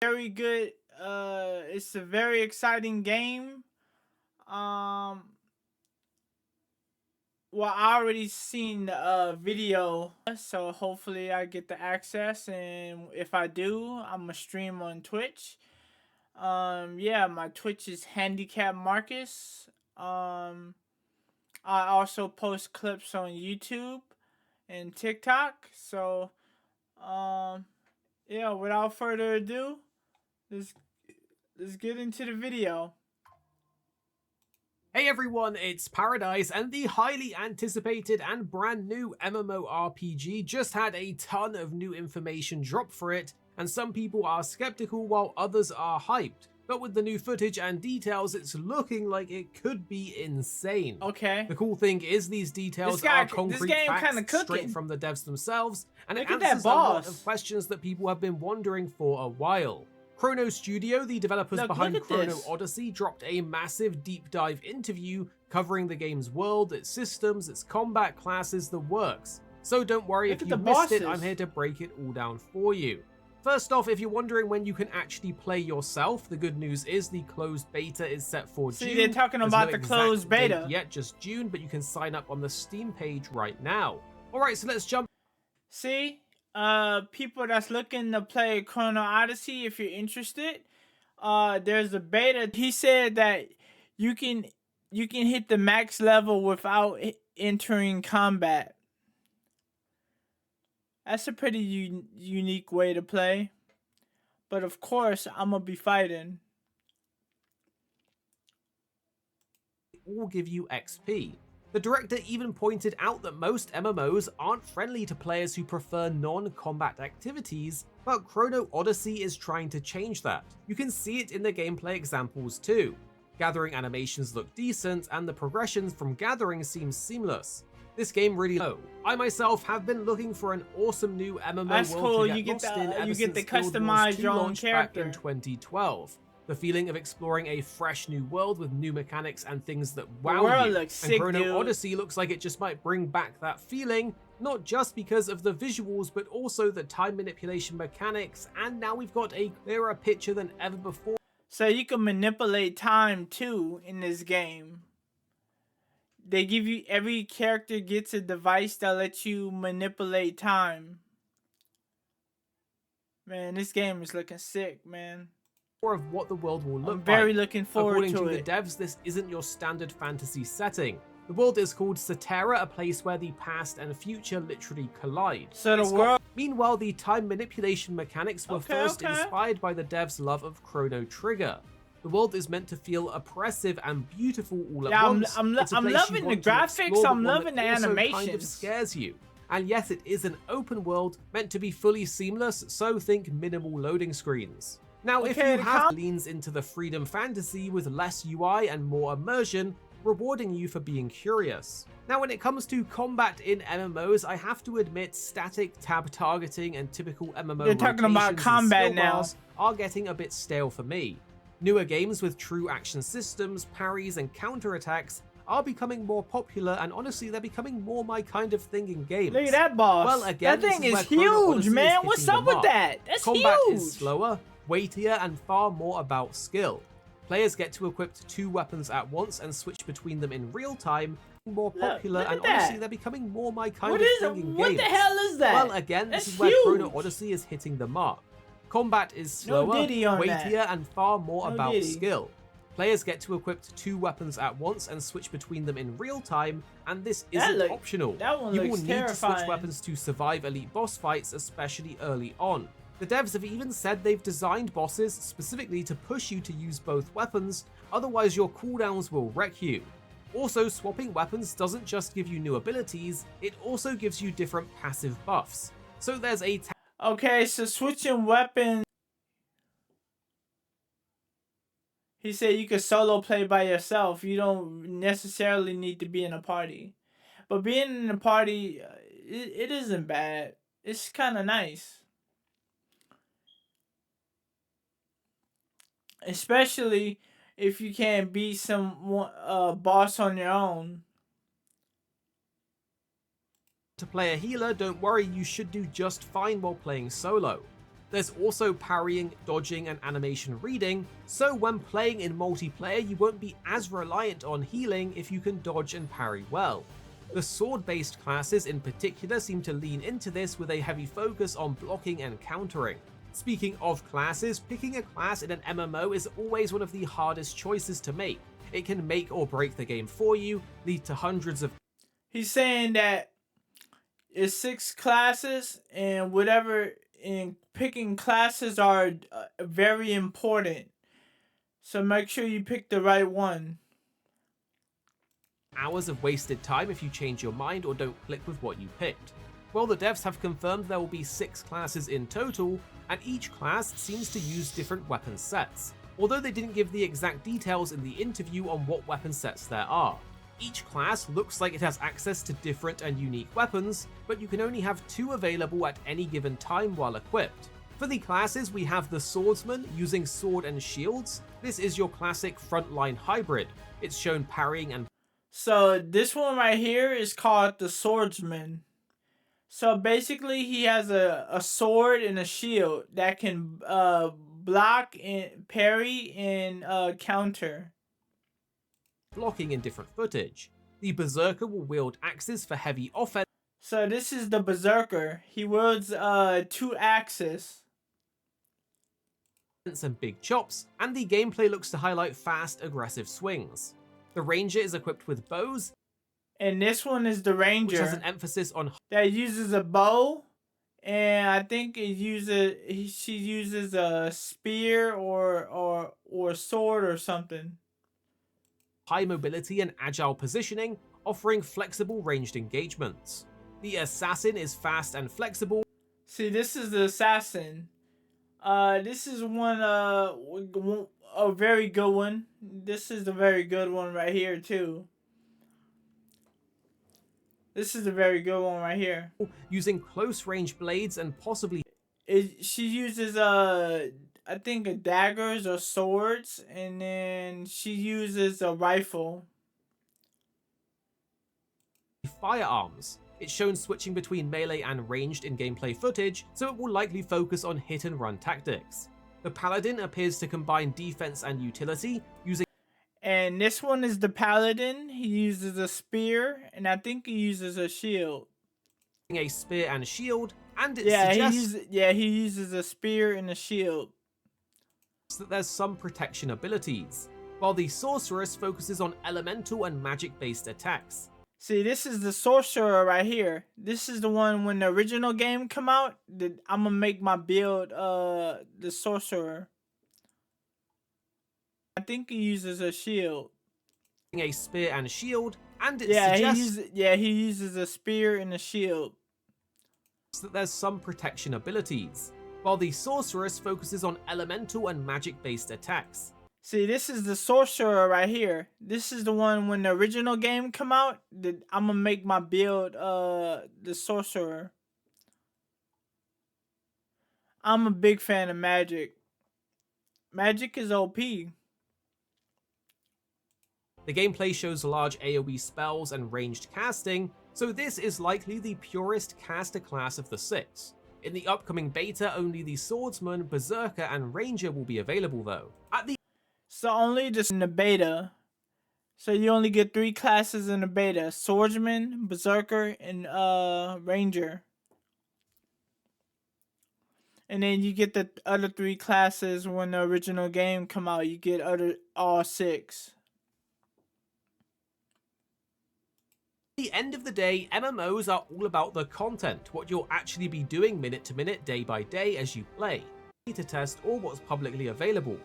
very good. It's a very exciting game. Um, well, I already seen the video, so hopefully I get the access, and if I do, I'm gonna stream on Twitch. Yeah, my Twitch is Handicap Marcus. I also post clips on YouTube and TikTok. So, yeah, without further ado, let's let's get into the video. Hey everyone, it's Paradise, and the highly anticipated and brand new MMORPG just had a ton of new information drop for it, and some people are skeptical while others are hyped. But with the new footage and details, it's looking like it could be insane. Okay. The cool thing is these details are concrete facts straight from the devs themselves, and it answers a lot of questions that people have been wondering for a while. Chrono Studio, the developers behind Chrono Odyssey, dropped a massive deep dive interview covering the game's world, its systems, its combat classes, the works. So don't worry if you missed it, I'm here to break it all down for you. First off, if you're wondering when you can actually play yourself, the good news is the closed beta is set for June. They're talking about the closed beta. Yet, just June, but you can sign up on the Steam page right now. Alright, so let's jump. See? People that's looking to play Chrono Odyssey, if you're interested, there's a beta. He said that you can hit the max level without entering combat. That's a pretty unique way to play. But of course, I'm gonna be fighting. All give you XP. The director even pointed out that most MMOs aren't friendly to players who prefer non-combat activities, but Chrono Odyssey is trying to change that. You can see it in the gameplay examples too. Gathering animations look decent, and the progressions from gathering seem seamless. This game really low. I myself have been looking for an awesome new MMO world to get lost in ever since Guild Wars 2 launched back in 2012. The feeling of exploring a fresh new world with new mechanics and things that wow you. And Chrono Odyssey looks like it just might bring back that feeling, not just because of the visuals, but also the time manipulation mechanics, and now we've got a clearer picture than ever before. So you can manipulate time too in this game. They give you, every character gets a device that lets you manipulate time. Man, this game is looking sick, man. Of what the world will look like. I'm very looking forward to it. According to the devs, this isn't your standard fantasy setting. The world is called Satera, a place where the past and future literally collide. So the world... Meanwhile, the time manipulation mechanics were first inspired by the devs' love of Chrono Trigger. The world is meant to feel oppressive and beautiful all at once. I'm loving the graphics, I'm loving the animation. Kind of scares you. And yes, it is an open world meant to be fully seamless, so think minimal loading screens. Now, if you have leans into the freedom fantasy with less UI and more immersion, rewarding you for being curious. Now, when it comes to combat in MMOs, I have to admit static tab targeting and typical MMO They're talking about combat now are getting a bit stale for me. Newer games with true action systems, parries, and counterattacks are becoming more popular, and honestly, they're becoming more my kind of thing in games. Look at that boss. Well, again, that thing is huge, man. What's up with that? That's huge. Combat is slower, weightier, and far more about skill. Players get to equip 2 weapons at once and switch between them in real time, more popular, and honestly they're becoming more my kind of thing in games. What the hell is that? Well, again, this is where Chrono Odyssey is hitting the mark. Combat is slower, weightier, and far more about skill. Players get to equip 2 weapons at once and switch between them in real time, and this isn't optional. You will need to switch weapons to survive elite boss fights, especially early on. The devs have even said they've designed bosses specifically to push you to use both weapons, otherwise your cooldowns will wreck you. Also, swapping weapons doesn't just give you new abilities, it also gives you different passive buffs. So there's a... Okay, so switching weapons... He said you could solo play by yourself, you don't necessarily need to be in a party. But being in a party, it isn't bad. It's kind of nice. Especially if you can't beat some boss on your own. To play a healer, don't worry, you should do just fine while playing solo. There's also parrying, dodging, and animation reading, so when playing in multiplayer you won't be as reliant on healing if you can dodge and parry well. The sword-based classes in particular seem to lean into this with a heavy focus on blocking and countering. Speaking of classes, picking a class in an MMO is always one of the hardest choices to make. It can make or break the game for you, lead to hundreds of... He's saying that it's 6 classes, and whatever in picking classes are very important. So make sure you pick the right one. Hours of wasted time if you change your mind or don't click with what you picked. Well, the devs have confirmed there will be 6 classes in total, and each class seems to use different weapon sets, although they didn't give the exact details in the interview on what weapon sets there are. Each class looks like it has access to different and unique weapons, but you can only have 2 available at any given time while equipped. For the classes, we have the Swordsman using sword and shields. This is your classic frontline hybrid. It's shown parrying and... So this one right here is called the Swordsman. So basically he has a sword and a shield that can block and parry and counter. Blocking in different footage. The Berserker will wield axes for heavy offense. So this is the Berserker. He wields 2 axes And big chops, and the gameplay looks to highlight fast, aggressive swings. The Ranger is equipped with bows, and this one is the Ranger, which has an emphasis on that uses a bow, and I think she uses a spear or sword or something. High mobility and agile positioning, offering flexible ranged engagements. The Assassin is fast and flexible. See, this is the Assassin. This is one a very good one. This is a very good one right here too. This is a very good one right here. Using close range blades and possibly... She uses I think daggers or swords, and then she uses a rifle. Firearms. It's shown switching between melee and ranged in gameplay footage, so it will likely focus on hit and run tactics. The Paladin appears to combine defense and utility, using... And this one is the Paladin. He uses a spear, and I think he uses a shield. A spear and shield, and it he uses a spear and a shield. That there's some protection abilities, while the Sorceress focuses on elemental and magic-based attacks. See, this is the Sorcerer right here. This is the one when the original game come out, that I'm gonna make my build the Sorcerer. I think he uses a shield. A spear and shield, and it he uses a spear and a shield. That there's some protection abilities, while the Sorceress focuses on elemental and magic-based attacks. See, this is the Sorcerer right here. This is the one when the original game come out, that I'm gonna make my build the Sorcerer. I'm a big fan of magic. Magic is OP. The gameplay shows large AoE spells and ranged casting, so this is likely the purest caster class of the 6. In the upcoming beta, only the Swordsman, Berserker, and Ranger will be available though. So only just in the beta. So you only get 3 classes in the beta: Swordsman, Berserker, and Ranger. And then you get the other 3 classes when the original game come out. You get all 6. At the end of the day, MMOs are all about the content, what you'll actually be doing minute to minute, day by day as you play, to test or what's publicly available.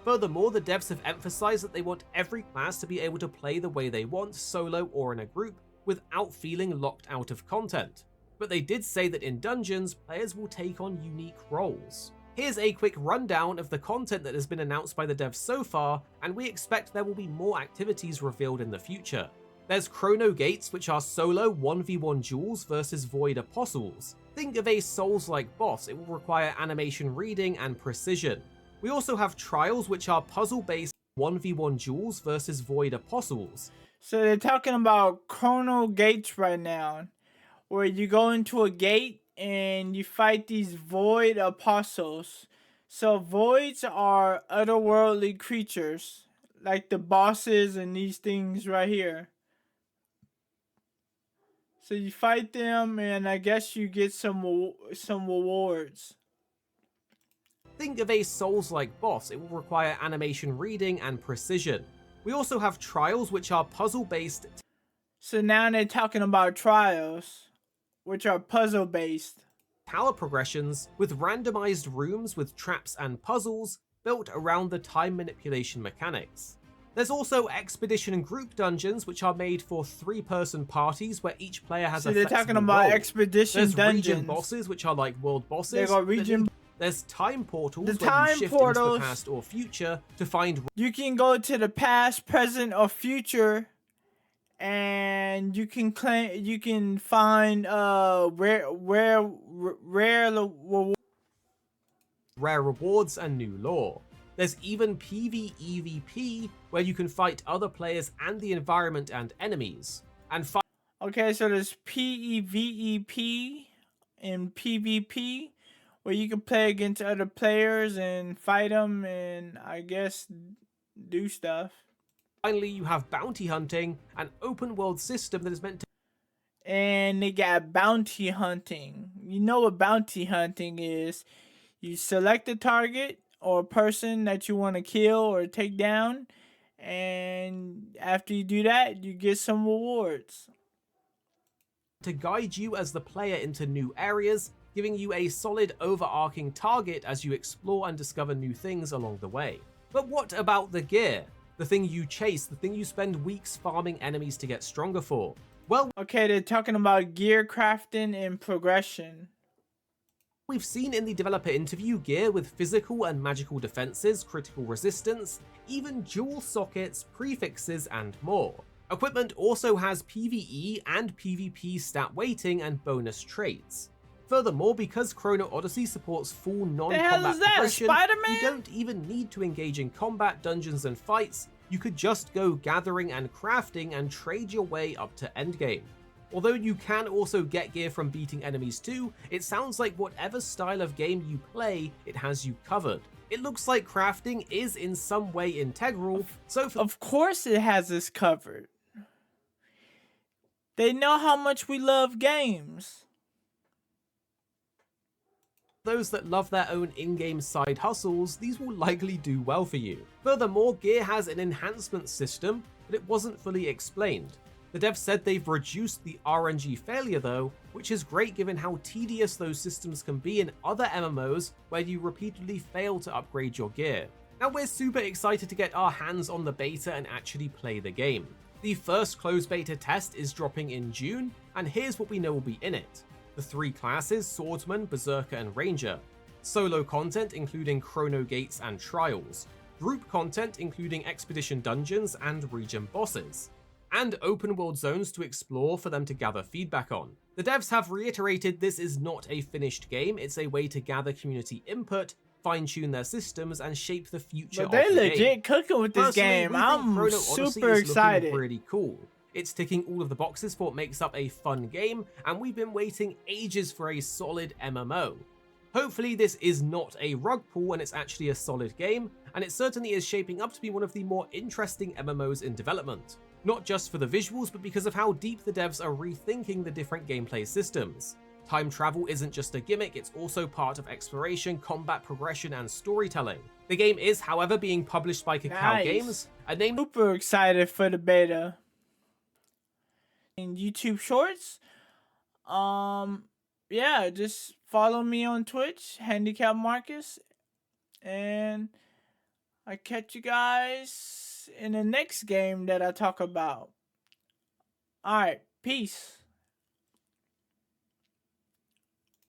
Furthermore, the devs have emphasized that they want every class to be able to play the way they want, solo or in a group, without feeling locked out of content. But they did say that in dungeons, players will take on unique roles. Here's a quick rundown of the content that has been announced by the devs so far, and we expect there will be more activities revealed in the future. There's Chrono Gates, which are solo 1v1 duels versus Void Apostles. Think of a Souls-like boss. It will require animation reading and precision. We also have Trials, which are puzzle-based 1v1 duels versus Void Apostles. So they're talking about Chrono Gates right now, where you go into a gate and you fight these void apostles. So voids are otherworldly creatures, like the bosses and these things right here. So you fight them, and I guess you get some rewards. Think of a Souls-like boss. It will require animation reading and precision. We also have trials, which are puzzle-based. So now they're talking about trials, which are puzzle-based. Tower progressions with randomized rooms with traps and puzzles built around the time manipulation mechanics. There's also expedition and group dungeons, which are made for 3-person parties where each player has a flexible they're talking about role. expedition There's dungeons. region bosses, which are like world bosses. They got region. There's time portals The where time you shift portals, into the past or future to find. You can go to the past, present, or future, and you can claim. You can find rare rewards and new lore. There's even PvEVP, where you can fight other players and the environment and enemies. And okay, so there's PvEP and PvP, where you can play against other players and fight them and I guess do stuff. Finally, you have bounty hunting, an open world system that is meant to. And they got bounty hunting. You know what bounty hunting is. You select a target or a person that you want to kill or take down, and after you do that, you get some rewards. To guide you as the player into new areas, giving you a solid overarching target as you explore and discover new things along the way. But what about the gear? The thing you chase, the thing you spend weeks farming enemies to get stronger for? Well, okay, they're talking about gear crafting and progression. We've seen in the developer interview gear with physical and magical defenses, critical resistance, even dual sockets, prefixes, and more. Equipment also has PvE and PvP stat weighting and bonus traits. Furthermore, because Chrono Odyssey supports full non-combat progression, you don't even need to engage in combat, dungeons, and fights. You could just go gathering and crafting and trade your way up to endgame. Although you can also get gear from beating enemies too, it sounds like whatever style of game you play, it has you covered. It looks like crafting is in some way integral, so of course it has us covered. They know how much we love games. Those that love their own in-game side hustles, these will likely do well for you. Furthermore, gear has an enhancement system, but it wasn't fully explained. The devs said they've reduced the RNG failure though, which is great given how tedious those systems can be in other MMOs where you repeatedly fail to upgrade your gear. Now we're super excited to get our hands on the beta and actually play the game. The first closed beta test is dropping in June, and here's what we know will be in it. The 3 classes, Swordsman, Berserker, and Ranger. Solo content including Chrono Gates and Trials. Group content including Expedition Dungeons and Region Bosses. And open world zones to explore for them to gather feedback on. The devs have reiterated this is not a finished game, it's a way to gather community input, fine-tune their systems, and shape the future of the game. But they legit cooking with this game. I'm super excited. Really cool. It's ticking all of the boxes for what makes up a fun game, and we've been waiting ages for a solid MMO. Hopefully this is not a rug pull and it's actually a solid game, and it certainly is shaping up to be one of the more interesting MMOs in development. Not just for the visuals, but because of how deep the devs are rethinking the different gameplay systems. Time travel isn't just a gimmick, it's also part of exploration, combat progression, and storytelling. The game is, however, being published by Cacao Games, a name super excited for the beta. In YouTube Shorts, yeah, just follow me on Twitch, Handicap Marcus, and I catch you guys in the next game that I talk about. Alright, peace.